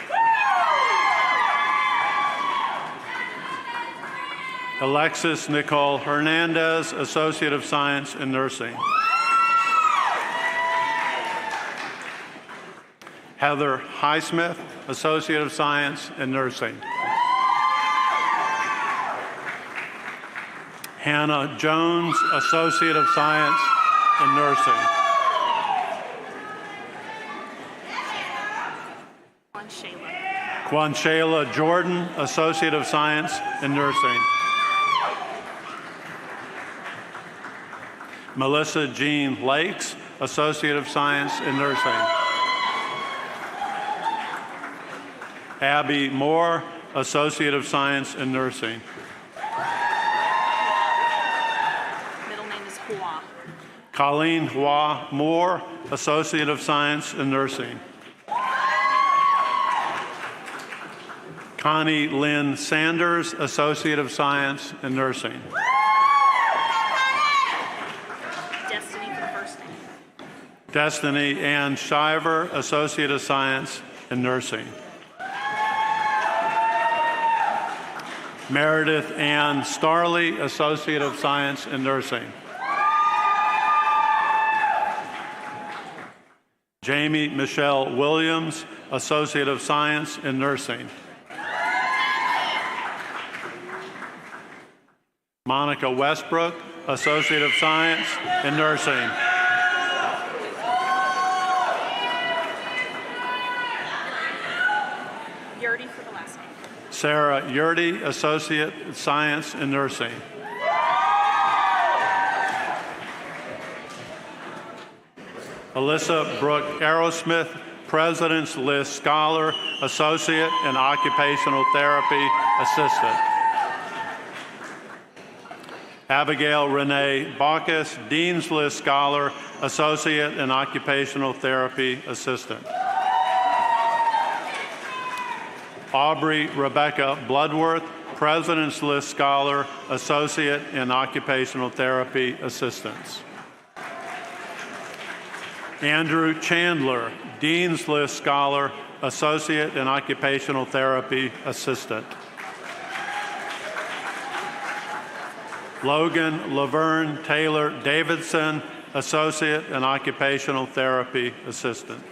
Speaker 7: Alexis Nicole Hernandez, Associate of Science in Nursing. Heather Highsmith, Associate of Science in Nursing. Hannah Jones, Associate of Science in Nursing. Quanshayla Jordan, Associate of Science in Nursing. Melissa Jean Lakes, Associate of Science in Nursing. Abby Moore, Associate of Science in Nursing.
Speaker 8: Middle name is Hua.
Speaker 7: Colleen Hua Moore, Associate of Science in Nursing. Connie Lynn Sanders, Associate of Science in Nursing.
Speaker 8: Destiny for the first name.
Speaker 7: Destiny Ann Shiver, Associate of Science in Nursing. Meredith Ann Starley, Associate of Science in Nursing. Jamie Michelle Williams, Associate of Science in Nursing. Monica Westbrook, Associate of Science in Nursing.
Speaker 8: Yurdi
Speaker 7: Sarah Yurdy, Associate in Science and Nursing. Alyssa Brooke Aerosmith, President's List Scholar, Associate in Occupational Therapy Assistant. Abigail Renee Baucus, Dean's List Scholar, Associate in Occupational Therapy Assistant. Aubrey Rebecca Bloodworth, President's List Scholar, Associate in Occupational Therapy Assistants. Andrew Chandler, Dean's List Scholar, Associate in Occupational Therapy Assistant. Logan Laverne Taylor Davidson, Associate in Occupational Therapy Assistant.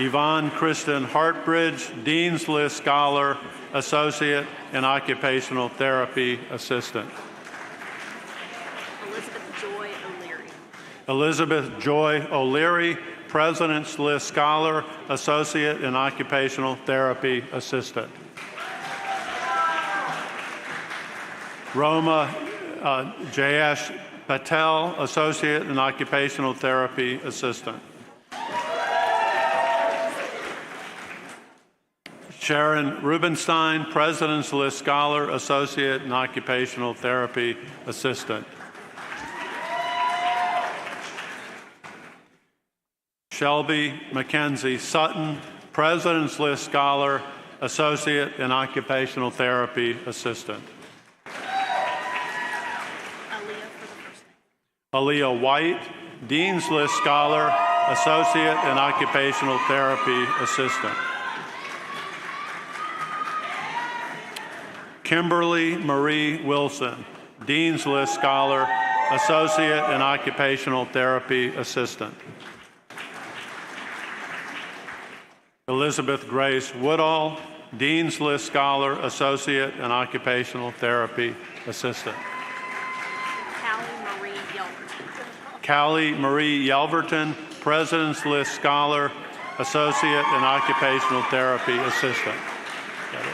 Speaker 7: Yvonne Kristen Hartbridge, Dean's List Scholar, Associate in Occupational Therapy Assistant.
Speaker 8: Elizabeth Joy O'Leary.
Speaker 7: Elizabeth Joy O'Leary, President's List Scholar, Associate in Occupational Therapy Assistant. Roma Jayesh Patel, Associate in Occupational Therapy Assistant. Sharon Rubenstein, President's List Scholar, Associate in Occupational Therapy Assistant. Shelby Mackenzie Sutton, President's List Scholar, Associate in Occupational Therapy Assistant. Aaliyah White, Dean's List Scholar, Associate in Occupational Therapy Assistant. Kimberly Marie Wilson, Dean's List Scholar, Associate in Occupational Therapy Assistant. Elizabeth Grace Woodall, Dean's List Scholar, Associate in Occupational Therapy Assistant. Callie Marie Yelverton, President's List Scholar, Associate in Occupational Therapy Assistant. Got it?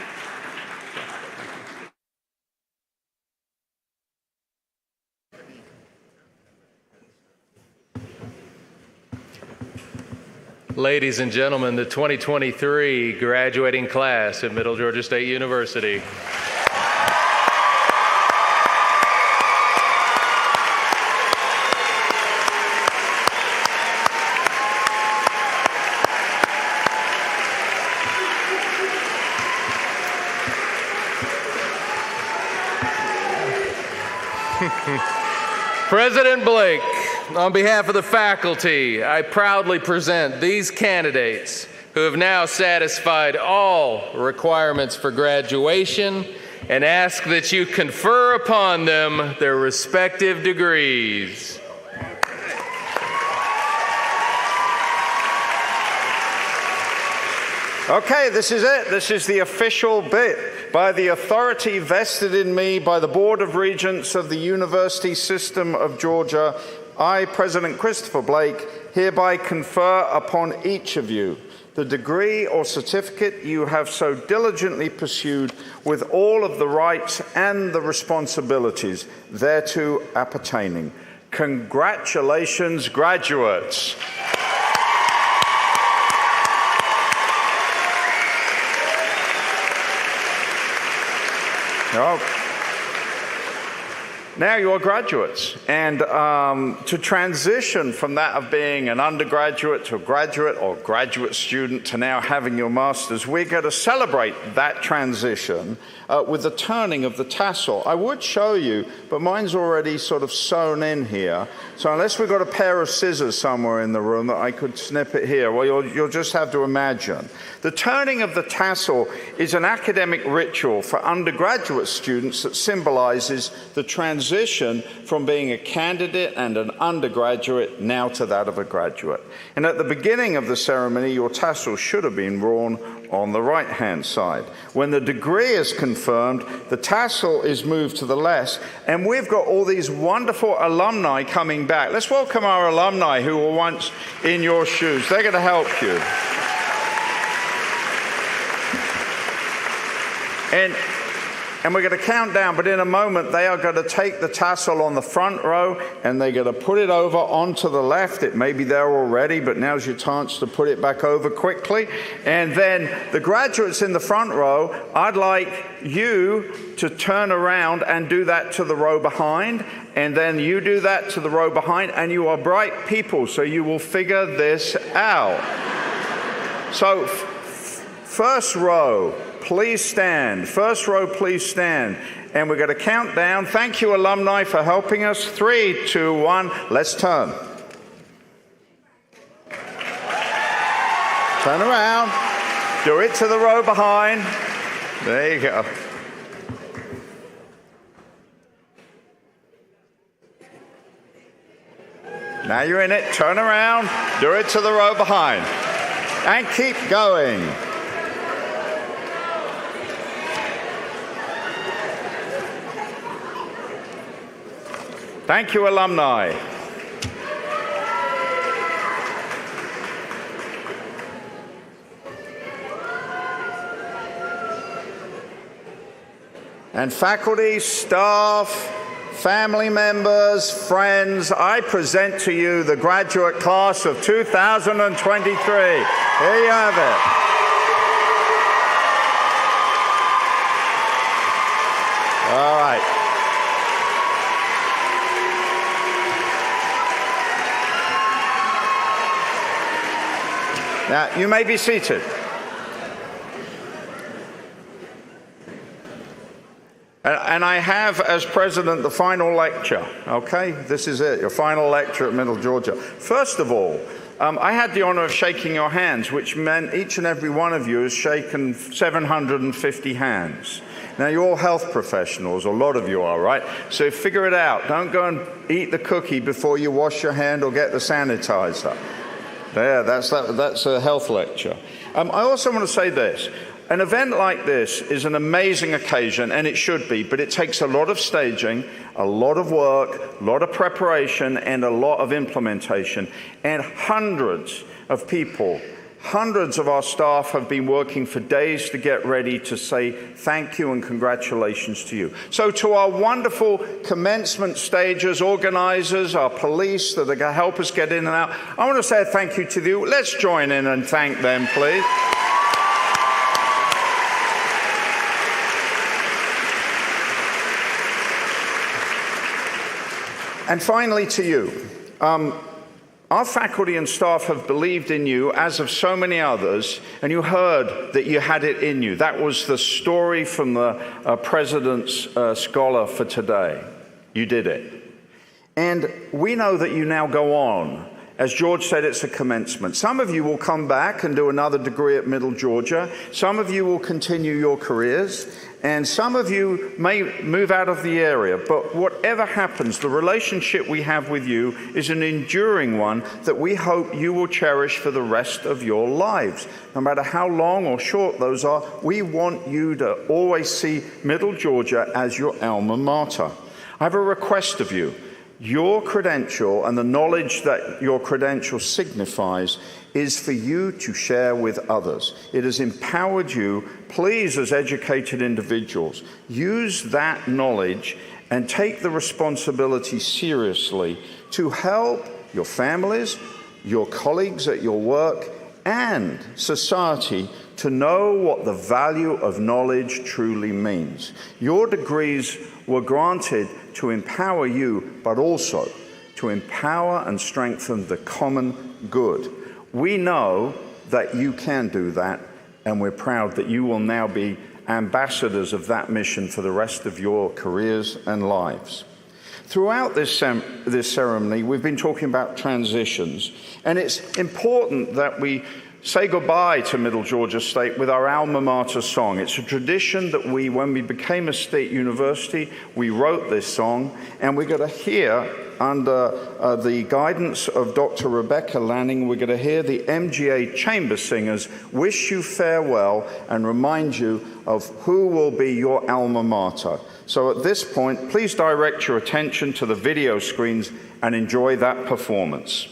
Speaker 2: Ladies and gentlemen, the 2023 graduating class at Middle Georgia State University. President Blake, on behalf of the faculty, I proudly present these candidates who have now satisfied all requirements for graduation and ask that you confer upon them their respective degrees.
Speaker 4: Okay, this is it. This is the official bit. By the authority vested in me by the Board of Regents of the University System of Georgia, I, President Christopher Blake, hereby confer upon each of you the degree or certificate you have so diligently pursued with all of the rights and the responsibilities thereto appertaining. Congratulations, graduates. Now you're graduates, and to transition from that of being an undergraduate to a graduate or graduate student to now having your master's, we're going to celebrate that transition with the turning of the tassel. I would show you, but mine's already sort of sewn in here. So unless we've got a pair of scissors somewhere in the room that I could snip it here, well, you'll just have to imagine. The turning of the tassel is an academic ritual for undergraduate students that symbolizes the transition from being a candidate and an undergraduate now to that of a graduate. And at the beginning of the ceremony, your tassel should have been worn on the right-hand side. When the degree is confirmed, the tassel is moved to the left, and we've got all these wonderful alumni coming back. Let's welcome our alumni who were once in your shoes. They're going to help you. And we're going to count down, but in a moment they are going to take the tassel on the front row and they're going to put it over onto the left. It may be there already, but now's your chance to put it back over quickly. And then the graduates in the front row, I'd like you to turn around and do that to the row behind. And then you do that to the row behind, and you are bright people, so you will figure this out. So first row, please stand. First row, please stand. And we're going to count down. Thank you, alumni, for helping us. 3, 2, 1. Let's turn. Turn around. Do it to the row behind. There you go. Now you're in it. Turn around. Do it to the row behind. And keep going. Thank you, alumni. And faculty, staff, family members, friends, I present to you the graduate class of 2023. Here you have it. All right. Now, you may be seated. And I have, as president, the final lecture, okay? This is it, your final lecture at Middle Georgia. First of all, I had the honor of shaking your hands, which meant each and every one of you has shaken 750 hands. Now, you're all health professionals, a lot of you are, right? So figure it out. Don't go and eat the cookie before you wash your hand or get the sanitizer. There, that's a health lecture. I also want to say this. An event like this is an amazing occasion, and it should be, but it takes a lot of staging, a lot of work, a lot of preparation, and a lot of implementation. And hundreds of people, hundreds of our staff have been working for days to get ready to say thank you and congratulations to you. So to our wonderful commencement stagers, organizers, our police that are going to help us get in and out, I want to say a thank you to you. Let's join in and thank them, please. And finally to you. Our faculty and staff have believed in you, as have so many others, and you heard that you had it in you. That was the story from the President's Scholar for today. You did it. And we know that you now go on. As George said, it's a commencement. Some of you will come back and do another degree at Middle Georgia. Some of you will continue your careers. And some of you may move out of the area. But whatever happens, the relationship we have with you is an enduring one that we hope you will cherish for the rest of your lives. No matter how long or short those are, we want you to always see Middle Georgia as your alma mater. I have a request of you. Your credential and the knowledge that your credential signifies is for you to share with others. It has empowered you. Please, as educated individuals, use that knowledge and take the responsibility seriously to help your families, your colleagues at your work, and society to know what the value of knowledge truly means. Your degrees were granted to empower you, but also to empower and strengthen the common good. We know that you can do that, and we're proud that you will now be ambassadors of that mission for the rest of your careers and lives. Throughout this ceremony, we've been talking about transitions, and it's important that we say goodbye to Middle Georgia State with our alma mater song. It's a tradition that when we became a state university, we wrote this song, and we're going to hear, under the guidance of Dr. Rebecca Lanning, we're going to hear the MGA Chamber Singers wish you farewell and remind you of who will be your alma mater. So at this point, please direct your attention to the video screens and enjoy that performance.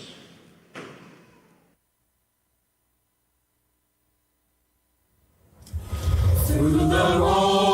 Speaker 3: Through the wall.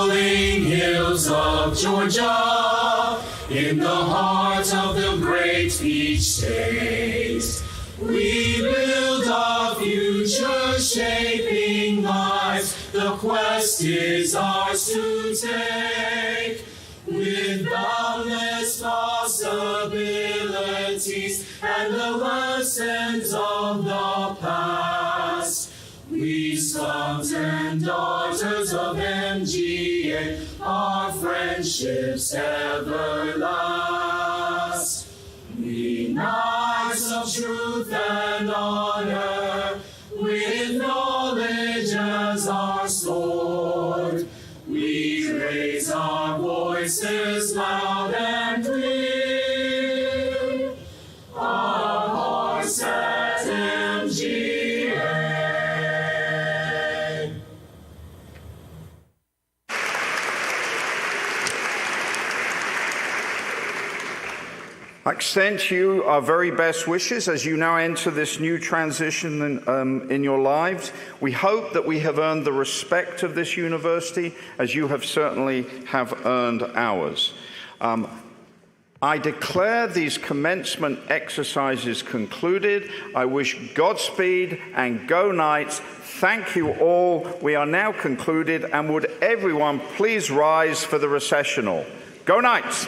Speaker 9: South Georgia, in the heart of the great Peach State. We build our future-shaping lives. The quest is ours to take. With boundless possibilities and the lessons of the past, we sons and daughters of MGA, our friendships ever last. We knights of truth and honor, with knowledge as our sword, we raise our voices loud and clear, our hearts at MGA.
Speaker 4: I extend to you our very best wishes as you now enter this new transition in your lives. We hope that we have earned the respect of this university, as you have certainly have earned ours. I declare these commencement exercises concluded. I wish Godspeed and go Knights. Thank you all. We are now concluded, and would everyone please rise for the recessional. Go Knights!